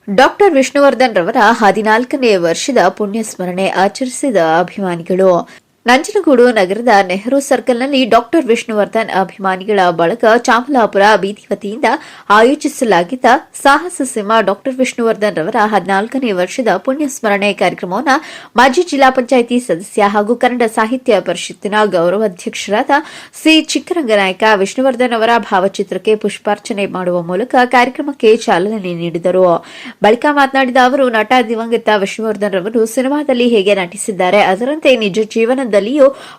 Doctor Vishnuvardhan ರವರ 14ನೇ ವರ್ಷದ ಪುಣ್ಯಸ್ಮರಣೆ ಆಚರಿಸಿದ ಅಭಿಮಾನಿಗಳು. ನಂಜನಗೂಡು ನಗರದ ನೆಹರು ಸರ್ಕಲ್ನಲ್ಲಿ ಡಾಕ್ಟರ್ ವಿಷ್ಣುವರ್ಧನ್ ಅಭಿಮಾನಿಗಳ ಬಳಗ ಚಾಮಲಾಪುರ ಬೀದಿ ವತಿಯಿಂದ ಆಯೋಜಿಸಲಾಗಿದ್ದ ಸಾಹಸ ಸಿಂಹ ಡಾಕ್ಟರ್ ವಿಷ್ಣುವರ್ಧನ್ ರವರ 14ನೇ ವರ್ಷದ ಪುಣ್ಯಸ್ಮರಣೆ ಕಾರ್ಯಕ್ರಮವನ್ನು ಮಾಜಿ ಜಿಲ್ಲಾ ಪಂಚಾಯಿತಿ ಸದಸ್ಯ ಹಾಗೂ ಕನ್ನಡ ಸಾಹಿತ್ಯ ಪರಿಷತ್ತಿನ ಗೌರವಾಧ್ಯಕ್ಷರಾದ ಸಿ ಚಿಕ್ಕರಂಗನಾಯಕ ವಿಷ್ಣುವರ್ಧನ್ ಅವರ ಭಾವಚಿತ್ರಕ್ಕೆ ಪುಷ್ಪಾರ್ಚನೆ ಮಾಡುವ ಮೂಲಕ ಕಾರ್ಯಕ್ರಮಕ್ಕೆ ಚಾಲನೆ ನೀಡಿದರು. ಬಳಿಕ ಮಾತನಾಡಿದ ಅವರು, ನಟ ದಿವಂಗತ ವಿಷ್ಣುವರ್ಧನ್ ರವರು ಸಿನಿಮಾದಲ್ಲಿ ಹೇಗೆ ನಟಿಸಿದ್ದಾರೆ ಅದರಂತೆ ನಿಜ ಜೀವನದಲ್ಲಿ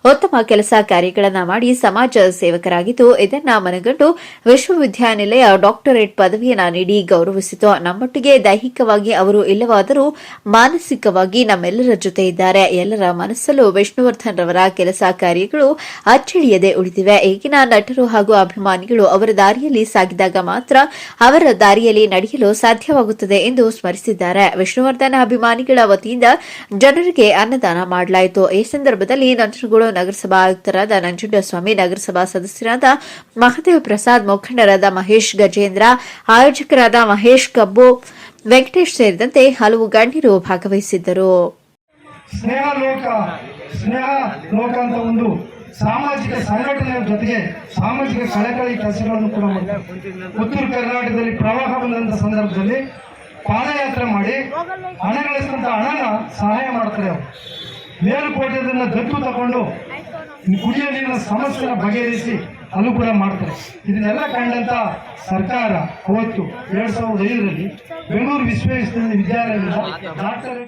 ಉತ್ತಮ ಕೆಲಸ ಕಾರ್ಯಗಳನ್ನು ಮಾಡಿ ಸಮಾಜ ಸೇವಕರಾಗಿದ್ದು, ಇದನ್ನ ಮನಗಂಡು ವಿಶ್ವವಿದ್ಯಾನಿಲಯ ಡಾಕ್ಟರೇಟ್ ಪದವಿಯನ್ನು ನೀಡಿ ಗೌರವಿಸಿತು. ನಮ್ಮೊಟ್ಟಿಗೆ ದೈಹಿಕವಾಗಿ ಅವರು ಇಲ್ಲವಾದರೂ ಮಾನಸಿಕವಾಗಿ ನಮ್ಮೆಲ್ಲರ ಜೊತೆ ಇದ್ದಾರೆ. ಎಲ್ಲರ ಮನಸ್ಸಲ್ಲೂ ವಿಷ್ಣುವರ್ಧನ್ ರವರ ಕೆಲಸ ಕಾರ್ಯಗಳು ಅಚ್ಚಳಿಯದೆ ಉಳಿದಿವೆ. ಈಗಿನ ನಟರು ಹಾಗೂ ಅಭಿಮಾನಿಗಳು ಅವರ ದಾರಿಯಲ್ಲಿ ಸಾಗಿದಾಗ ಮಾತ್ರ ಅವರ ದಾರಿಯಲ್ಲಿ ನಡೆಯಲು ಸಾಧ್ಯವಾಗುತ್ತದೆ ಎಂದು ಸ್ಮರಿಸಿದ್ದಾರೆ. ವಿಷ್ಣುವರ್ಧನ್ ಅಭಿಮಾನಿಗಳ ವತಿಯಿಂದ ಜನರಿಗೆ ಅನ್ನದಾನ ಮಾಡಲಾಯಿತು. ಈ ಸಂದರ್ಭದಲ್ಲಿ ನಂಜನಗೂಡು ನಗರಸಭಾ ಆಯುಕ್ತರಾದ ನಂಜುಂಡಸ್ವಾಮಿ, ನಗರಸಭಾ ಸದಸ್ಯರಾದ ಮಹದೇವ್ ಪ್ರಸಾದ್, ಮುಖಂಡರಾದ ಮಹೇಶ್ ಗಜೇಂದ್ರ, ಆಯೋಜಕರಾದ ಮಹೇಶ್ ಕಬ್ಬು, ವೆಂಕಟೇಶ್ ಸೇರಿದಂತೆ ಹಲವು ಗಣ್ಯರು ಭಾಗವಹಿಸಿದ್ದರು. ಸ್ನೇಹ ಲೋಕ ಅಂತ ಒಂದು ಸಾಮಾಜಿಕ ಸಂಘಟನೆಯ ಜೊತೆಗೆ ಸಾಮಾಜಿಕ ಕಳಕಳಿ ಕೆಲಸಗಳನ್ನು ಕೂಡ ಮಾಡಿದ್ದಾರೆ. ಉತ್ತರ ಕರ್ನಾಟಕದಲ್ಲಿ ಪ್ರವಾಹ ಬಂದಂತ ಸಂದರ್ಭದಲ್ಲಿ ಪಾದಯಾತ್ರೆ ಮಾಡಿ ಹಣ ಗಳಿಸಿದಂತ ಹಣನ ಸಹಾಯ ಮಾಡ್ತಾರೆ. ಅವರು ಮೇಲುಕೋಟೆಯನ್ನ ದತ್ತು ತಗೊಂಡು ಕುಡಿಯುವ ನೀರಿನ ಸಮಸ್ಯೆನ ಬಗೆಹರಿಸಿ ಅಲ್ಲೂ ಕೂಡ ಮಾಡ್ತಾರೆ. ಇದನ್ನೆಲ್ಲ ಕಂಡಂತ ಸರ್ಕಾರ ಅವತ್ತು 2005ರಲ್ಲಿ ಬೆಂಗಳೂರು ವಿಶ್ವವಿದ್ಯಾಲಯದಿಂದ ಡಾಕ್ಟರೇಟ್